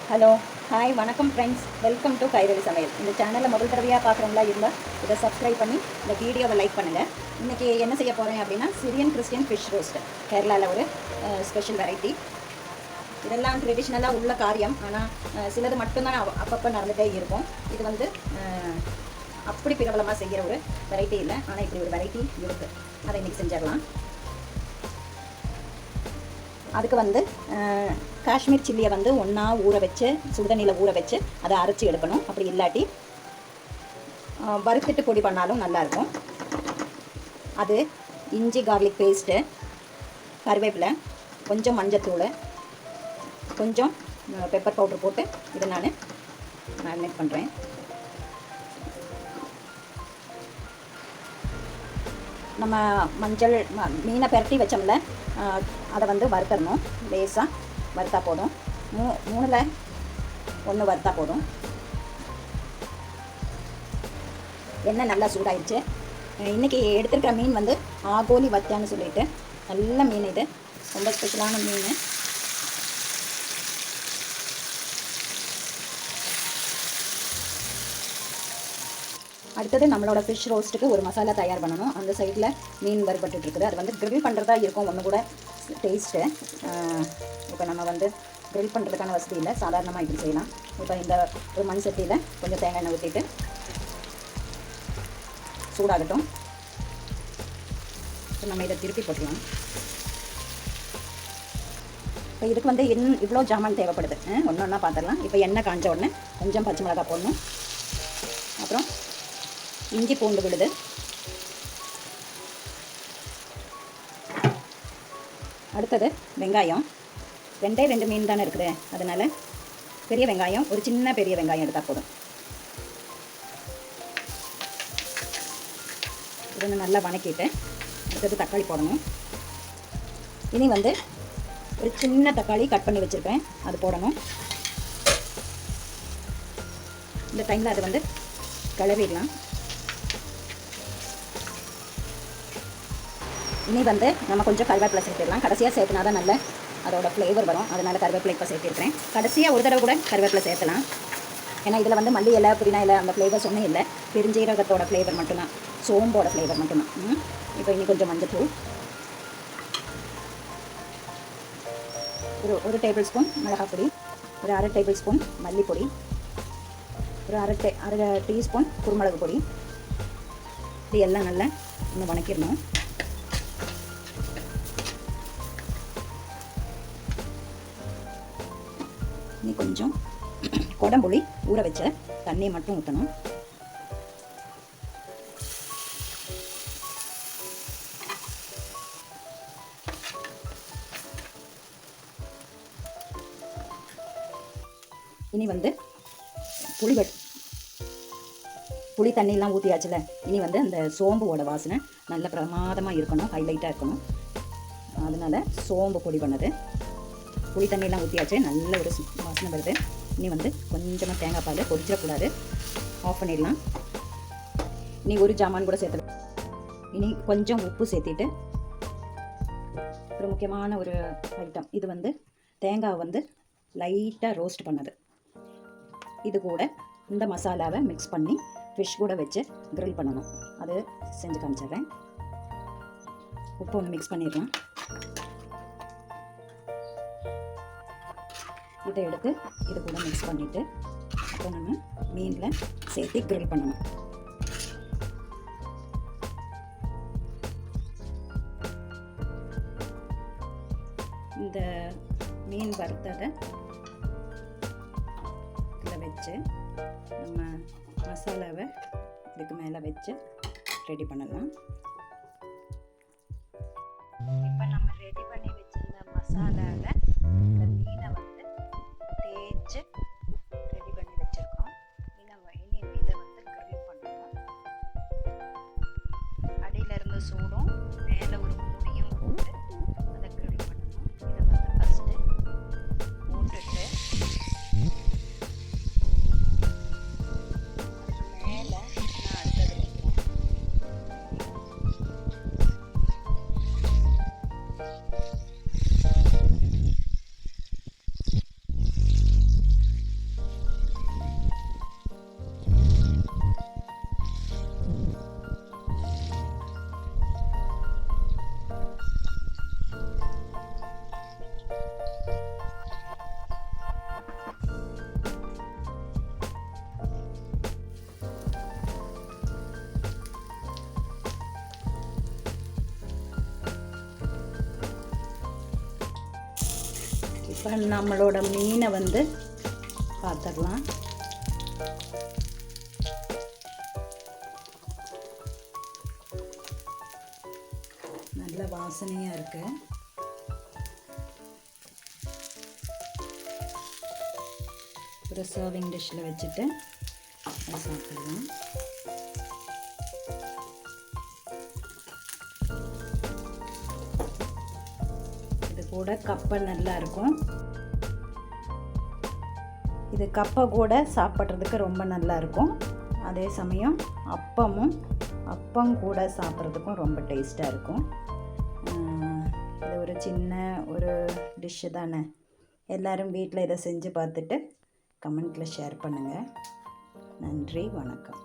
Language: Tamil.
ஹலோ ஹாய் வணக்கம் ஃப்ரெண்ட்ஸ், வெல்கம் டு கைரளி சமையல். இந்த சேனலில் முதல் தடவையாக பார்க்குறவங்களா இருந்தால் இதை சப்ஸ்கிரைப் பண்ணி இந்த வீடியோவை லைக் பண்ணுங்கள். இன்றைக்கி என்ன செய்ய போகிறேன் அப்படின்னா சிரியன் கிறிஸ்டியன் ஃபிஷ் ரோஸ்ட், கேரளாவில் ஒரு ஸ்பெஷல் வெரைட்டி. இதெல்லாம் ட்ரெடிஷ்னலாக உள்ள காரியம், ஆனால் சிலது மட்டும்தான் அப்பப்போ நடந்துகிட்டே இருக்கும். இது வந்து அப்படி பிரபலமாக செய்கிற ஒரு வெரைட்டி இல்லை, ஆனால் இப்படி ஒரு வெரைட்டி இருக்குது. அதை இன்றைக்கி செஞ்சிடலாம். அதுக்கு வந்து காஷ்மீர் சில்லியை வந்து ஒன்றா ஊற வச்சு சுடுதண்ணியில் ஊற வச்சு அதை அரைச்சி எடுக்கணும். அப்படி இல்லாட்டி வறுத்துட்டு பொடி பண்ணாலும் நல்லாயிருக்கும். அது இஞ்சி கார்லிக் பேஸ்ட்டு, கருவேப்பிலை, கொஞ்சம் மஞ்சத்தூள், கொஞ்சம் பெப்பர் பவுட்ரு போட்டு இதை நான் மேரினேட் பண்ணுறேன். நம்ம மஞ்சள் மீனை பெரட்டி வச்சோம்ல, அதை வந்து வறுத்தரணும். லேசாக வறுத்தா போதும். மூணில் 1 வறுத்தா போதும். எண்ணெய் நல்லா சூடாயிடுச்சு. இன்றைக்கி எடுத்துருக்கிற மீன் வந்து ஆகோலி வத்தியான்னு சொல்லிட்டு நல்ல மீன். இது ரொம்ப ஸ்பெஷலான மீன். அடுத்தது நம்மளோட ஃபிஷ் ரோஸ்ட்டுக்கு ஒரு மசாலா தயார் பண்ணணும். அந்த சைடில் மீன் வறுபட்டுருக்குது. அது வந்து க்ரில் பண்ணுறதா இருக்கும் ஒன்று கூட டேஸ்ட்டு. இப்போ நம்ம வந்து க்ரில் பண்ணுறதுக்கான வசதி இல்லை, சாதாரணமாக இப்படி செய்யலாம். இப்போ இந்த ஒரு மண் சட்டியில் கொஞ்சம் தேங்காய் எண்ணெய் ஊற்றிட்டு சூடாகட்டும். இப்போ நம்ம இதை திருப்பி போட்டுக்கலாம். இப்போ இதுக்கு வந்து இவ்வளோ ஜாமான் தேவைப்படுது. ஒன்று ஒன்றா பார்த்துடலாம். இப்போ எண்ணெய் காஞ்ச உடனே கொஞ்சம் பச்சை மிளகாய் போடணும். அப்புறம் இஞ்சி பூண்டு விழுது, அடுத்தது வெங்காயம். 2 மீன் தானே இருக்குது, அதனால் பெரிய வெங்காயம், ஒரு சின்ன பெரிய வெங்காயம் எடுத்தால் போதும். இதை நல்லா வணக்கிட்டு அடுத்தது தக்காளி போடணும். இனி வந்து ஒரு சின்ன தக்காளி கட் பண்ணி வச்சுருக்கேன், அது போடணும். இந்த டைமில் அதை வந்து கிளறிடலாம். இனி வந்து நம்ம கொஞ்சம் கருவேப்பிலை சேர்த்துடலாம். கடைசியாக சேர்த்துனா தான் நல்ல அதோட ஃப்ளேவர் வரும். அதனால் கருவேப்பிலை இப்போ சேர்த்துருக்கிறேன். கடைசியாக ஒரு தடவை கூட கருவேப்பிலை சேர்த்தலாம். ஏன்னா இதில் வந்து மல்லி இலை, புதினா இலை அந்த ஃப்ளேவர்ஸ் ஒன்றும் இல்லை. பெருஞ்சீரகத்தோட ஃப்ளேவர் மட்டும்தான், சோம்போட ஃப்ளேவர் மட்டும்தான். இப்போ இனி கொஞ்சம் மஞ்சத்தூள், ஒரு டேபிள் ஸ்பூன் மிளகாய் பொடி, ஒரு 1/2 டேபிள் ஸ்பூன் மல்லிப்பொடி, ஒரு அரை டீஸ்பூன் குருமிளகு பொடி. இது எல்லாம் நல்லா இன்னும் வணக்கிடணும். இனி கொஞ்சம் கொடம்புளி ஊற வச்ச தண்ணியை மட்டும் ஊற்றணும். இனி வந்து புளி தண்ணியெலாம் ஊற்றியாச்சுல. இனி வந்து அந்த சோம்புவோட வாசனை நல்ல பிரமாதமாக இருக்கணும், ஹைலைட்டாக இருக்கணும். அதனால் சோம்பு பொடி பண்ணது, புளி தண்ணியெலாம் ஊற்றியாச்சு, நல்ல ஒரு வாசனை வருது. இனி வந்து கொஞ்சமாக தேங்காய் பால், கொதிச்சிடக்கூடாது, ஆஃப் பண்ணிடலாம். இனி ஒரு ஜாமான் கூட சேர்த்து, இனி கொஞ்சம் உப்பு சேர்த்திட்டு ஒரு முக்கியமான ஒரு ஐட்டம். இது வந்து தேங்காய் வந்து லைட்டாக ரோஸ்ட் பண்ணது. இது கூட இந்த மசாலாவை மிக்ஸ் பண்ணி ஃபிஷ் கூட வச்சு க்ரில் பண்ணணும். அது செஞ்சு காமிச்சிடுறேன். உப்பு ஒன்று மிக்ஸ் பண்ணிடலாம். இதை எடுத்து இது கூட மிக்ஸ் பண்ணிவிட்டு அப்புறம் நம்ம மீனில் சேர்த்து க்ரில் பண்ணணும். இந்த மீன் வறுத்ததை இதில் வச்சு நம்ம மசாலாவை இதுக்கு மேலே வச்சு ரெடி பண்ணலாம். இப்போ நம்ம ரெடி பண்ணி வச்சிருந்த மசாலாவை இந்த மீனை வந்து தேய்ச்சி ரெடி பண்ணி வச்சுருக்கோம். இனி இதை வந்து க்ரில் பண்ணணும். அடியிலேருந்து சூடும் மேலே ஒரு மூடியும் போட்டு அதை க்ரில் பண்ணணும். இதை வந்து ஃபஸ்ட்டு போட்டுட்டு அதுக்கு மேலே நான் அடுத்தது வைக்கிறேன். இப்போ நம்மளோட மீனை வந்து பார்த்துடலாம். நல்ல வாசனையாக இருக்குது. ஒரு சர்விங் டிஷ்ஷில் வச்சுட்டு சாப்பிடலாம். இது கூட கப்பை நல்லா இருக்கும். இது கப்பை கூட சாப்பிட்றதுக்கு ரொம்ப நல்லா இருக்கும். அதே சமயம் அப்பம் கூட சாப்பிட்றதுக்கும் ரொம்ப டேஸ்ட்டாக இருக்கும். இது ஒரு சின்ன ஒரு டிஷ்ஷு தானே. எல்லோரும் வீட்டில் இதை செஞ்சு பார்த்துட்டு கமெண்ட்டில் ஷேர் பண்ணுங்கள். நன்றி, வணக்கம்.